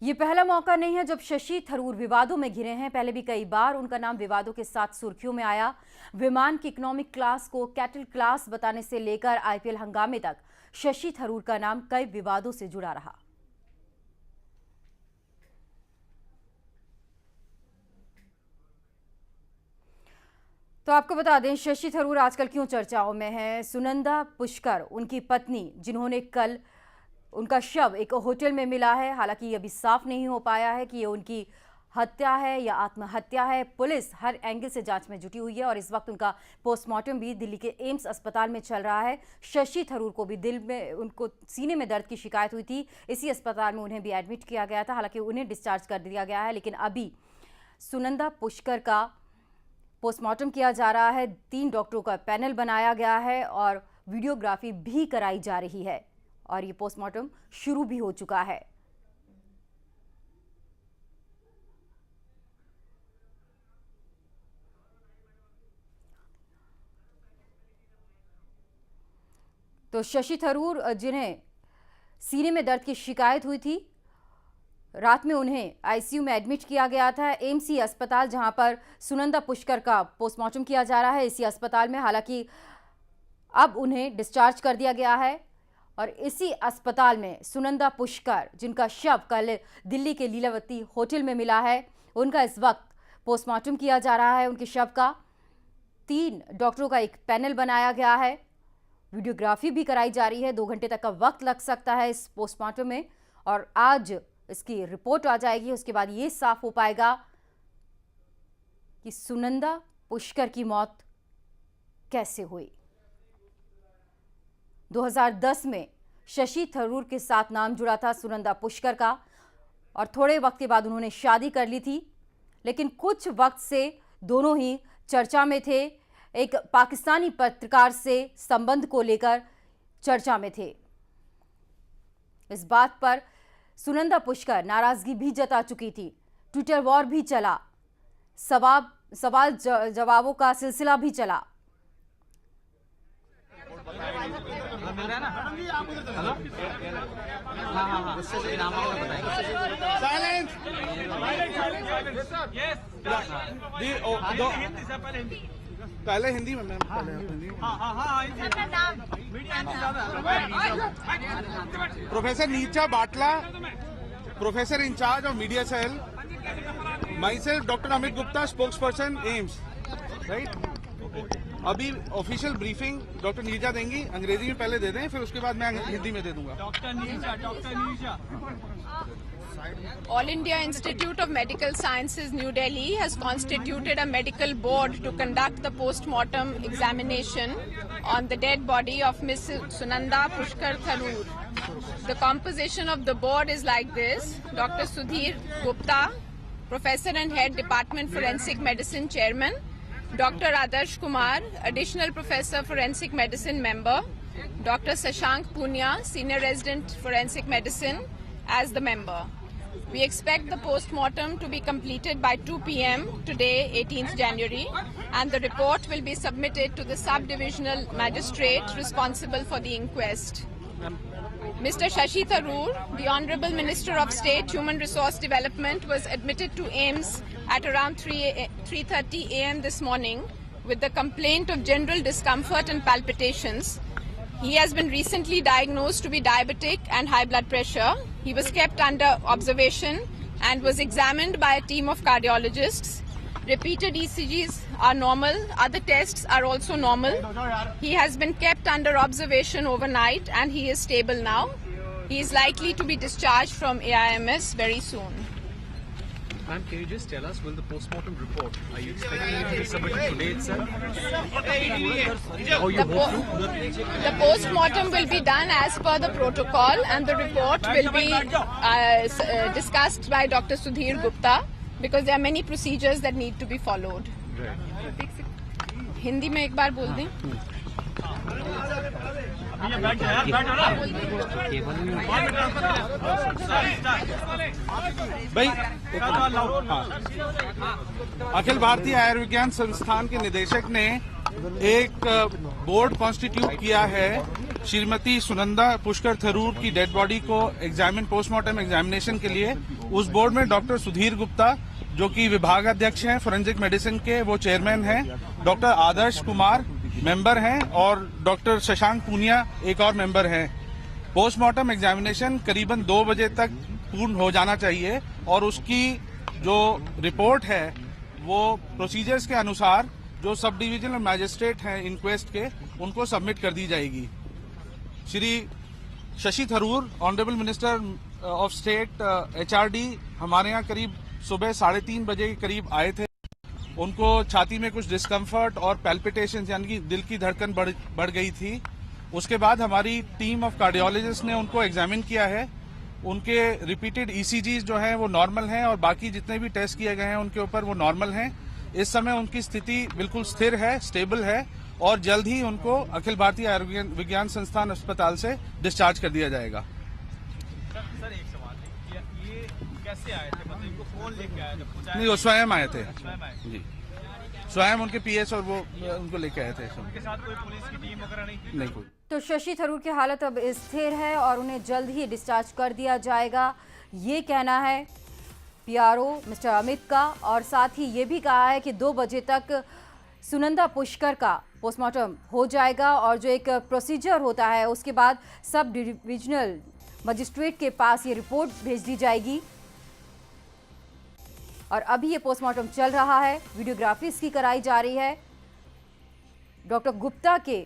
ये पहला मौका नहीं है जब शशि थरूर विवादों में घिरे हैं। पहले भी कई बार उनका नाम विवादों के साथ सुर्खियों में आया। विमान की इकोनॉमिक क्लास को कैटल क्लास बताने से लेकर आईपीएल हंगामे तक शशि थरूर का नाम कई विवादों से जुड़ा रहा। तो आपको बता दें, शशि थरूर आजकल क्यों चर्चाओं में है। सुनंदा पुष्कर उनकी पत्नी, जिन्होंने कल उनका शव एक होटल में मिला है। हालांकि ये अभी साफ नहीं हो पाया है कि ये उनकी हत्या है या आत्महत्या है। पुलिस हर एंगल से जांच में जुटी हुई है और इस वक्त उनका पोस्टमार्टम भी दिल्ली के एम्स अस्पताल में चल रहा है। शशि थरूर को भी दिल में, उनको सीने में दर्द की शिकायत हुई थी। इसी अस्पताल में उन्हें भी एडमिट किया गया था। हालांकि उन्हें डिस्चार्ज कर दिया गया है, लेकिन अभी सुनंदा पुष्कर का पोस्टमार्टम किया जा रहा है। 3 डॉक्टरों का पैनल बनाया गया है और वीडियोग्राफी भी कराई जा रही है और ये पोस्टमार्टम शुरू भी हो चुका है। तो शशि थरूर, जिन्हें सीने में दर्द की शिकायत हुई थी, रात में उन्हें आईसीयू में एडमिट किया गया था। एम्स अस्पताल, जहां पर सुनंदा पुष्कर का पोस्टमार्टम किया जा रहा है, इसी अस्पताल में। हालांकि अब उन्हें डिस्चार्ज कर दिया गया है और इसी अस्पताल में सुनंदा पुष्कर, जिनका शव कल दिल्ली के लीलावती होटल में मिला है, उनका इस वक्त पोस्टमार्टम किया जा रहा है। उनके शव का 3 डॉक्टरों का एक पैनल बनाया गया है। वीडियोग्राफी भी कराई जा रही है। 2 घंटे तक का वक्त लग सकता है इस पोस्टमार्टम में और आज इसकी रिपोर्ट आ जाएगी। उसके बाद ये साफ हो पाएगा कि सुनंदा पुष्कर की मौत कैसे हुई। 2010 में शशि थरूर के साथ नाम जुड़ा था सुनंदा पुष्कर का और थोड़े वक्त के बाद उन्होंने शादी कर ली थी, लेकिन कुछ वक्त से दोनों ही चर्चा में थे। एक पाकिस्तानी पत्रकार से संबंध को लेकर चर्चा में थे। इस बात पर सुनंदा पुष्कर नाराजगी भी जता चुकी थी। ट्विटर वॉर भी चला, सवाल जवाबों का सिलसिला भी चला। पहले हिंदी में ma'am, professor Neerja Bhatla, professor in-charge of media cell, myself doctor Amit Gupta, spokesperson AIIMS, right. अभी ऑफिशियल ब्रीफिंग डॉक्टर नीजा देंगी, अंग्रेजी में पहले दे दें, फिर उसके बाद मैं हिंदी में दे दूंगा। Doctor नीजा। All India Institute of Medical Sciences, New Delhi has constituted a medical board to conduct the post-mortem examination on the dead body of Ms. Sunanda Pushkar Tharoor. The composition of the board is like this: Dr. Sudhir Gupta, Professor and Head Department Forensic Medicine Chairman; Dr. Adarsh Kumar, Additional Professor Forensic Medicine Member; Dr. Sashank Punya, Senior Resident Forensic Medicine as the member. We expect the post-mortem to be completed by 2 p.m. today, 18th January, and the report will be submitted to the sub-divisional magistrate responsible for the inquest. Mr. Shashi Tharoor, the Honorable Minister of State, Human Resource Development, was admitted to AIIMS at around 3:30 a.m. this morning with the complaint of general discomfort and palpitations. He has been recently diagnosed to be diabetic and high blood pressure. He was kept under observation and was examined by a team of cardiologists. Repeated ECGs are normal. Other tests are also normal. He has been kept under observation overnight and he is stable now. He is likely to be discharged from AIMS very soon. Ma'am, can you just tell us, will the post-mortem report, are you expecting it to be submitted today itself? Or you hope to? The post-mortem will be done as per the protocol and the report will be discussed by Dr. Sudhir Gupta because there are many procedures that need to be followed. Hindi में एक बार बोल दें। भाई, अखिल भारतीय आयुर्विज्ञान संस्थान के निदेशक ने एक बोर्ड कॉन्स्टिट्यूट किया है श्रीमती सुनंदा पुष्कर थरूर की डेड बॉडी को पोस्टमार्टम एग्जामिनेशन के लिए उस बोर्ड में डॉक्टर सुधीर गुप्ता जो कि विभागाध्यक्ष हैं फोरेंसिक मेडिसिन के, वो चेयरमैन हैं, डॉक्टर आदर्श कुमार मेंबर हैं और डॉक्टर शशांक पूनिया एक और मेंबर हैं। पोस्टमार्टम एग्जामिनेशन करीबन 2 बजे तक पूर्ण हो जाना चाहिए और उसकी जो रिपोर्ट है वो प्रोसीजर्स के अनुसार जो सब डिविजनल मैजिस्ट्रेट हैं इंक्वेस्ट के, उनको सबमिट कर दी जाएगी। Shri Shashi Tharoor, honourable minister of state HRD, हमारे यहाँ करीब सुबह 3:30 बजे के करीब आए थे। उनको छाती में कुछ डिस्कम्फर्ट और पैल्पिटेशन यानी कि दिल की धड़कन बढ़ गई थी। उसके बाद हमारी टीम ऑफ कार्डियोलॉजिस्ट ने उनको एग्जामिन किया है। उनके रिपीटेड ECGs जो हैं वो नॉर्मल हैं और बाकी जितने भी टेस्ट किए गए हैं उनके ऊपर वो नॉर्मल हैं। इस समय उनकी स्थिति बिल्कुल स्थिर है, स्टेबल है और जल्द ही उनको अखिल भारतीय आयुर्विज्ञान संस्थान अस्पताल से डिस्चार्ज कर दिया जाएगा। सर एक सवाल है, ये कैसे आए थे? मतलब इनको फोन लेके आए थे? नहीं, वो स्वयं आए थे स्वयं आए? जी, स्वयं उनके PS और वो उनको लेके आए थे। उनके साथ कोई पुलिस की टीम वगैरह नहीं थी? नहीं कोई। तो शशि थरूर की हालत अब स्थिर है और उन्हें जल्द ही डिस्चार्ज कर दिया जाएगा, ये कहना है PRO मिस्टर अमित का। और साथ ही ये भी कहा है कि 2 बजे तक सुनंदा पुष्कर का पोस्टमार्टम हो जाएगा और जो एक प्रोसीजर होता है उसके बाद सब डिविजनल मजिस्ट्रेट के पास ये रिपोर्ट भेज दी जाएगी। और अभी ये पोस्टमार्टम चल रहा है, वीडियोग्राफी इसकी कराई जा रही है। डॉक्टर गुप्ता के